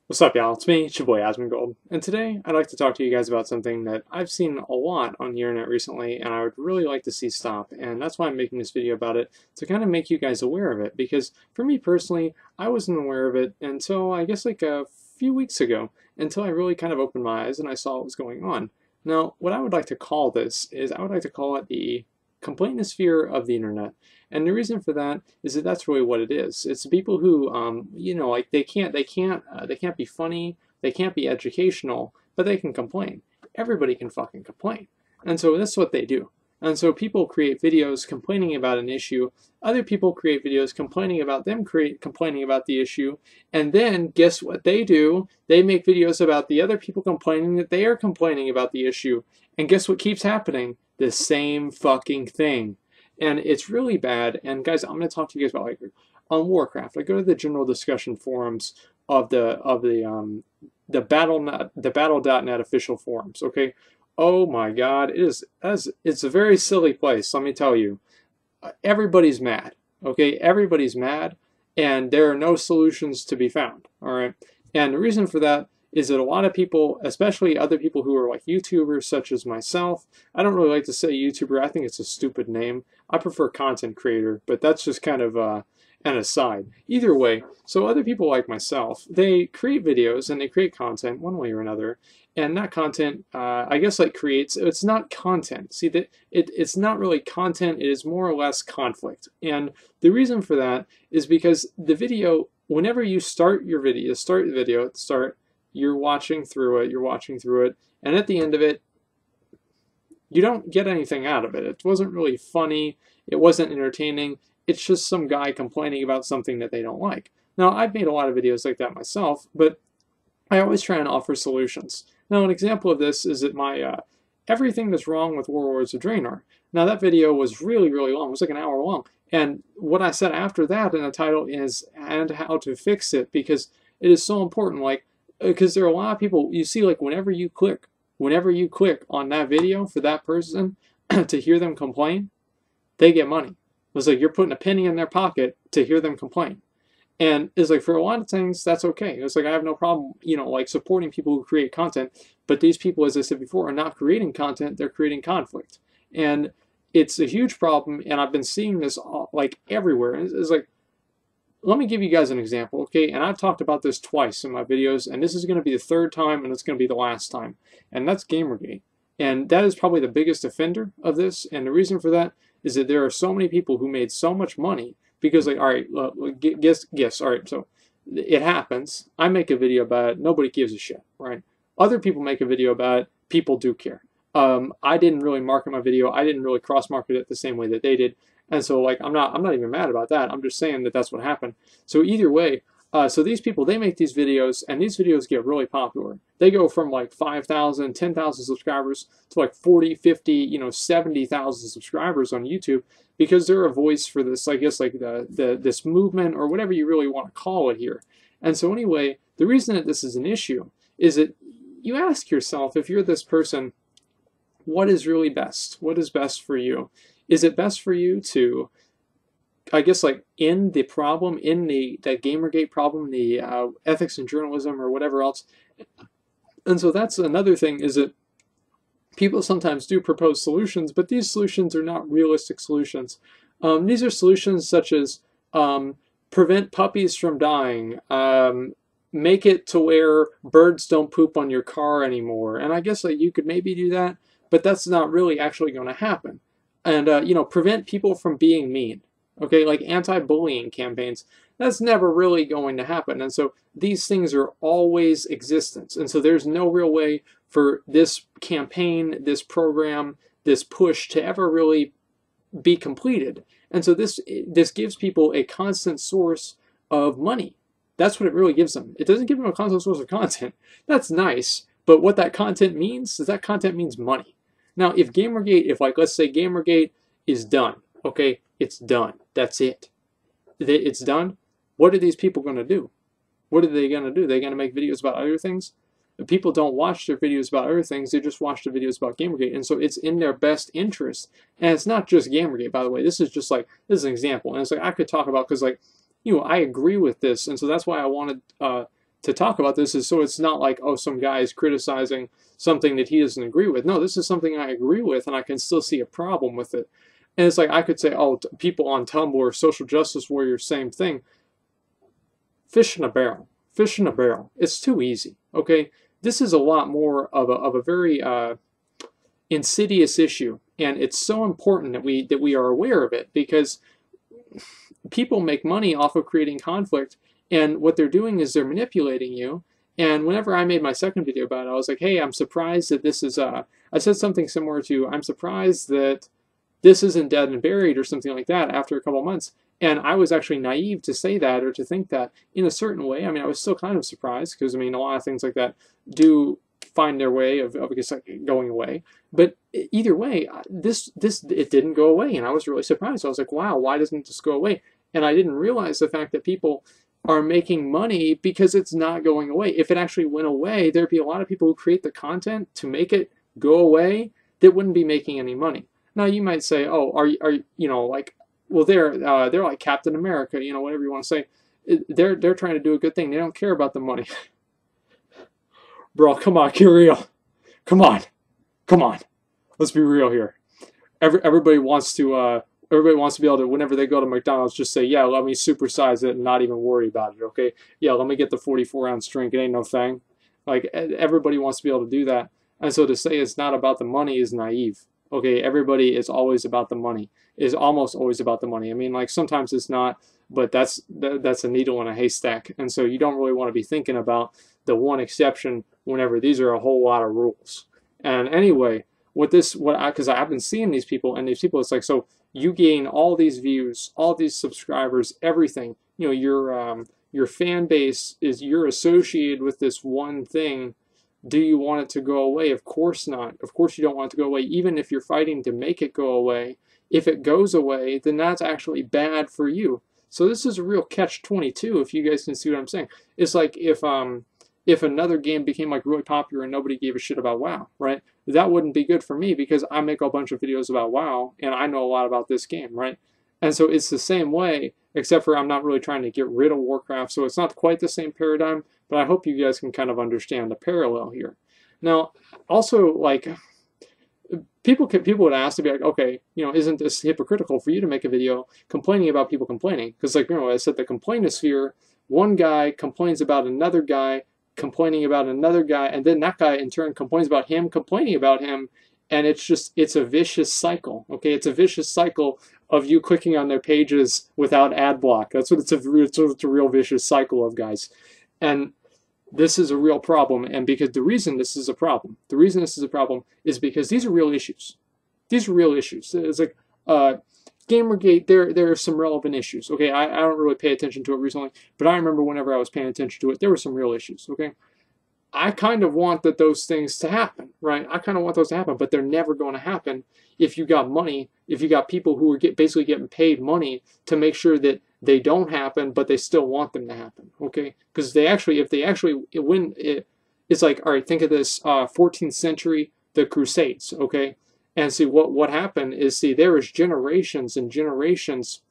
What's up, y'all? It's me, it's your boy Asmongold, and today I'd like to talk to you guys about something that I've seen a lot on the internet recently, and I would really like to see stop, and that's why I'm making this video about it, to kind of make you guys aware of it, because for me personally, I wasn't aware of it until, I guess, like a few weeks ago, until I really kind of opened my eyes and I saw what was going on. Now, what I would like to call this is, I would like to call it the Complainosphere of the internet. And the reason for that is that that's really what it is. It's people who, like they can't be funny, they can't be educational, but they can complain. Everybody can fucking complain, and so that's what they do. And so people create videos complaining about an issue. Other people create videos complaining about them complaining about the issue. And then guess what they do? They make videos about the other people complaining that they are complaining about the issue. And guess what keeps happening? The same fucking thing. And it's really bad. And guys, I'm going to talk to you guys about like on Warcraft. I go to the general discussion forums of the battle.net official forums. Okay, oh my God, it's a very silly place. Let me tell you, everybody's mad. Okay, everybody's mad, and there are no solutions to be found. All right, and the reason for that is that a lot of people, especially other people who are like YouTubers such as myself, I don't really like to say YouTuber, I think it's a stupid name. I prefer content creator, but that's just kind of an aside. Either way, so other people like myself, they create videos and they create content one way or another, and that content, I guess, like creates, it's not content. See, that it's not really content, it is more or less conflict. And the reason for that is because the video, whenever you start your video, you're watching through it, and at the end of it, you don't get anything out of it. It wasn't really funny, it wasn't entertaining, it's just some guy complaining about something that they don't like. Now, I've made a lot of videos like that myself, but I always try and offer solutions. Now, an example of this is that my Everything That's Wrong with Warlords of Draenor. Now, that video was really, really long. It was like an hour long. And what I said after that in the title is, and how to fix it, because it is so important. Like, because there are a lot of people, you see, like whenever you click on that video for that person to hear them complain, they get money. It's like you're putting a penny in their pocket to hear them complain. And it's like for a lot of things, that's okay. It's like I have no problem, like supporting people who create content. But these people, as I said before, are not creating content, they're creating conflict. And it's a huge problem, and I've been seeing this like everywhere. It's like, let me give you guys an example, okay? And I've talked about this twice in my videos, and this is going to be the third time, and it's going to be the last time. And that's Gamergate. And that is probably the biggest offender of this. And the reason for that is that there are so many people who made so much money because, like, all right, guess, all right, so it happens. I make a video about it. Nobody gives a shit, right? Other people make a video about it. People do care. I didn't really market my video. I didn't really cross-market it the same way that they did. And so, like, I'm not even mad about that. I'm just saying that that's what happened. So either way, so these people, they make these videos, and these videos get really popular. They go from like 5,000, 10,000 subscribers to like 40, 50, 70,000 subscribers on YouTube because they're a voice for this, I guess, like this movement or whatever you really want to call it here. And so anyway, the reason that this is an issue is that you ask yourself, if you're this person, what is really best? What is best for you? Is it best for you to, I guess, like in the problem, in that Gamergate problem, the ethics in journalism or whatever else? And so that's another thing, is that people sometimes do propose solutions, but these solutions are not realistic solutions. These are solutions such as prevent puppies from dying, make it to where birds don't poop on your car anymore. And I guess like you could maybe do that, but that's not really actually going to happen. And, prevent people from being mean. Okay, like anti-bullying campaigns, that's never really going to happen. And so these things are always existence. And so there's no real way for this campaign, this program, this push to ever really be completed. And so this gives people a constant source of money. That's what it really gives them. It doesn't give them a constant source of content. That's nice, but what that content means is that content means money. Now, if Gamergate, let's say Gamergate is done, okay, it's done. That's it. It's done. What are these people going to do? What are they going to do? They're going to make videos about other things? People don't watch their videos about other things. They just watch the videos about Gamergate. And so it's in their best interest. And it's not just Gamergate, by the way. This is an example. And it's like I could talk about, because, like, I agree with this. And so that's why I wanted to talk about this is so it's not like, oh, some guy is criticizing something that he doesn't agree with. No, this is something I agree with, and I can still see a problem with it. And it's like I could say, oh, people on Tumblr, social justice warriors, same thing. Fish in a barrel. Fish in a barrel. It's too easy. Okay, this is a lot more of a very insidious issue, and it's so important that we are aware of it, because people make money off of creating conflict, and what they're doing is they're manipulating you. And whenever I made my second video about it, I was like, hey, I'm surprised that this is I said something similar to, I'm surprised that this isn't dead and buried or something like that after a couple months. And I was actually naive to say that or to think that in a certain way. I mean, I was still kind of surprised, because I mean, a lot of things like that do find their way of I guess, like, going away. But either way, it didn't go away, and I was really surprised. I was like, wow, why doesn't this go away? And I didn't realize the fact that people are making money because it's not going away. If it actually went away, there'd be a lot of people who create the content to make it go away that wouldn't be making any money. Now you might say, oh, are you know, like, well, they're like Captain America, you know, whatever you want to say. They're trying to do a good thing. They don't care about the money. Bro, come on, get real. Come on. Let's be real here. Everybody wants to be able to, whenever they go to McDonald's, just say, yeah, let me supersize it and not even worry about it, okay? Yeah, let me get the 44-ounce drink. It ain't no thing. Like, everybody wants to be able to do that. And so to say it's not about the money is naive. Okay, everybody is always about the money. Is almost always about the money. I mean, like, sometimes it's not, but that's a needle in a haystack. And so you don't really want to be thinking about the one exception whenever these are a whole lot of rules. And anyway, because I've been seeing these people, and these people, it's like, so you gain all these views, all these subscribers, everything. You know, your fan base you're associated with this one thing. Do you want it to go away? Of course not. Of course you don't want it to go away, even if you're fighting to make it go away. If it goes away, then that's actually bad for you. So this is a real catch-22, if you guys can see what I'm saying. It's like if another game became like really popular and nobody gave a shit about WoW, right? That wouldn't be good for me, because I make a bunch of videos about WoW and I know a lot about this game, right? And so it's the same way, except for I'm not really trying to get rid of Warcraft, so it's not quite the same paradigm, but I hope you guys can kind of understand the parallel here. Now, also, like, people would ask to be like, okay, you know, isn't this hypocritical for you to make a video complaining about people complaining? Because, like, you know, I said the Complainosphere, one guy complains about another guy complaining about another guy, and then that guy in turn complains about him complaining about him, and it's a vicious cycle. Okay, it's a vicious cycle of you clicking on their pages without ad block. That's what it's a real vicious cycle of, guys. And this is a real problem, and because the reason this is a problem is because these are real issues. These are real issues. It's like Gamergate, there are some relevant issues. Okay, I don't really pay attention to it recently, but I remember whenever I was paying attention to it, there were some real issues. Okay, I kind of want those things to happen, right? I kind of want those to happen, but they're never going to happen if you got money, if you got people who are basically getting paid money to make sure that they don't happen, but they still want them to happen. Okay, because if they actually win, it's like, all right, think of this: 14th century, the Crusades. Okay. And see, what happened is, see, there was generations and generations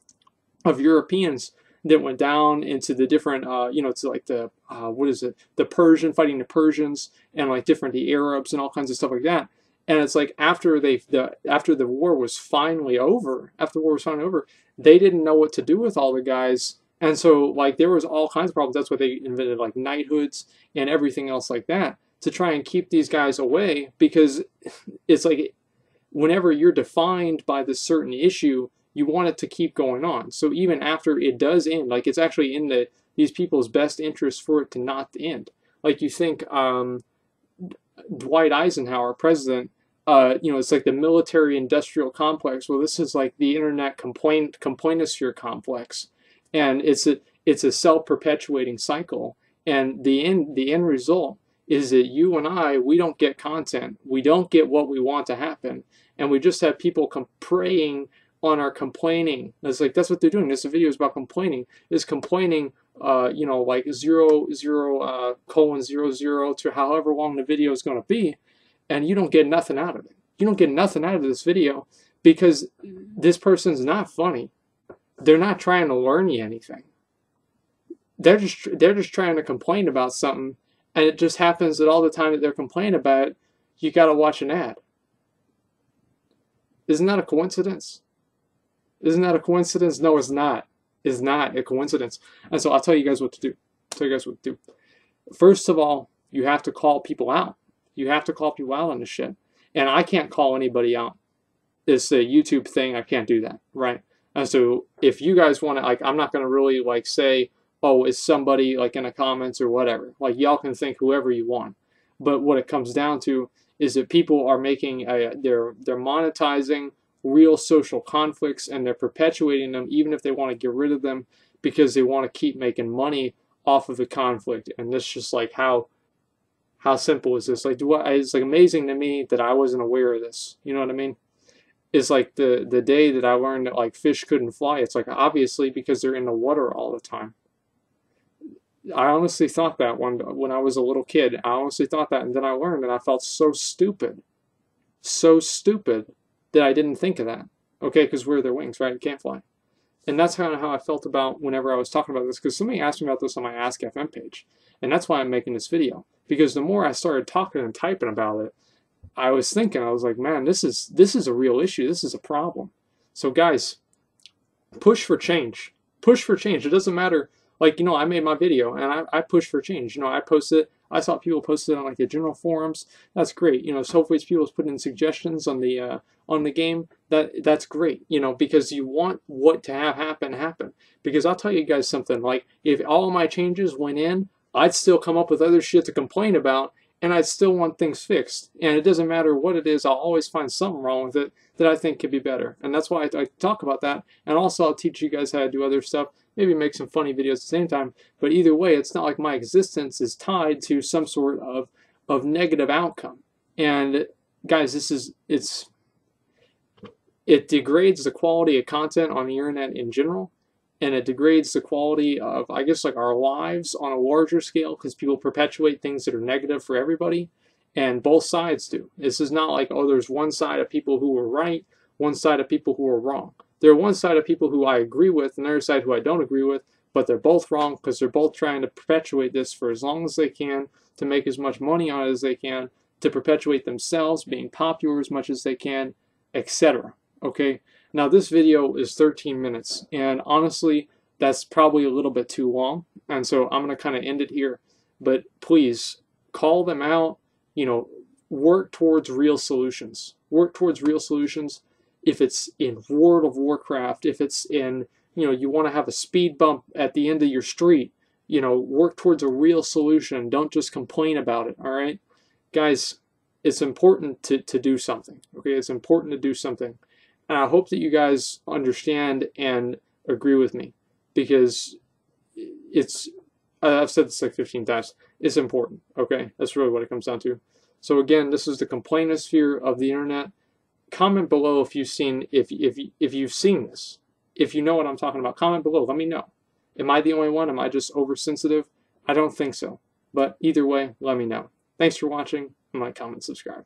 of Europeans that went down into the different, you know, it's like the, the fighting the Persians, and like the Arabs and all kinds of stuff like that. And it's like after the war was finally over, they didn't know what to do with all the guys. And so, like, there was all kinds of problems. That's why they invented, like, knighthoods and everything else like that, to try and keep these guys away, because it's like, whenever you're defined by this certain issue, you want it to keep going on. So even after it does end, like, it's actually in these people's best interest for it to not end. Like, you think Dwight Eisenhower, president, you know, it's like the military-industrial complex. Well, this is like the internet complainosphere complex, and it's a self-perpetuating cycle. And the end result is that you and we don't get content. We don't get what we want to happen. And we just have people preying on our complaining. It's like, that's what they're doing. This video is about complaining. Is complaining, you know, like 0:00 to however long the video is going to be, and you don't get nothing out of it. You don't get nothing out of this video because this person's not funny. They're not trying to learn you anything. they're just trying to complain about something, and it just happens that all the time that they're complaining about it, you got to watch an ad. Isn't that a coincidence? Isn't that a coincidence? No, it's not. It's not a coincidence. And so I'll tell you guys what to do. First of all, you have to call people out. You have to call people out on this shit. And I can't call anybody out. It's a YouTube thing. I can't do that, right? And so if you guys want to, like, I'm not going to really, like, say, oh, it's somebody, like, in the comments or whatever. Like, y'all can think whoever you want. But what it comes down to is that people are making, they're monetizing real social conflicts, and they're perpetuating them even if they want to get rid of them because they want to keep making money off of the conflict. And this just like how simple is this? Like, it's like amazing to me that I wasn't aware of this. You know what I mean? It's like the day that I learned that like fish couldn't fly. It's like obviously because they're in the water all the time. I honestly thought that when I was a little kid. I honestly thought that, and then I learned, and I felt so stupid that I didn't think of that. Okay, because where are their wings, right? You can't fly. And that's kind of how I felt about whenever I was talking about this, because somebody asked me about this on my Ask FM page. And that's why I'm making this video. Because the more I started talking and typing about it, I was thinking, I was like, man, this is a real issue. This is a problem. So guys, push for change. Push for change. It doesn't matter. Like, you know, I made my video and I pushed for change. You know, I posted, I saw people post it on like the general forums. That's great. You know, so hopefully people put in suggestions on the game. That's great. You know, because you want what to have happen. Because I'll tell you guys something. Like, if all of my changes went in, I'd still come up with other shit to complain about, and I'd still want things fixed. And it doesn't matter what it is, I'll always find something wrong with it that I think could be better. And that's why I talk about that. And also I'll teach you guys how to do other stuff, maybe make some funny videos at the same time. But either way, it's not like my existence is tied to some sort of negative outcome. And guys, it degrades the quality of content on the internet in general. And it degrades the quality of, I guess, like our lives on a larger scale, because people perpetuate things that are negative for everybody, and both sides do. This is not like, oh, there's one side of people who are right, one side of people who are wrong. There are one side of people who I agree with, and another side who I don't agree with, but they're both wrong because they're both trying to perpetuate this for as long as they can, to make as much money on it as they can, to perpetuate themselves, being popular as much as they can, etc. Okay? Now, this video is 13 minutes, and honestly, that's probably a little bit too long, and so I'm going to kind of end it here. But please, call them out, you know, work towards real solutions. Work towards real solutions. If it's in World of Warcraft, if it's in, you know, you want to have a speed bump at the end of your street, you know, work towards a real solution. Don't just complain about it, all right? Guys, it's important to do something, okay? It's important to do something. And I hope that you guys understand and agree with me, because it's, I've said this like 15 times, it's important, okay? That's really what it comes down to. So again, this is the Complainosphere of the internet. Comment below if you've seen, if you've seen this. If you know what I'm talking about, comment below, let me know. Am I the only one? Am I just oversensitive? I don't think so. But either way, let me know. Thanks for watching, and like, comment, subscribe.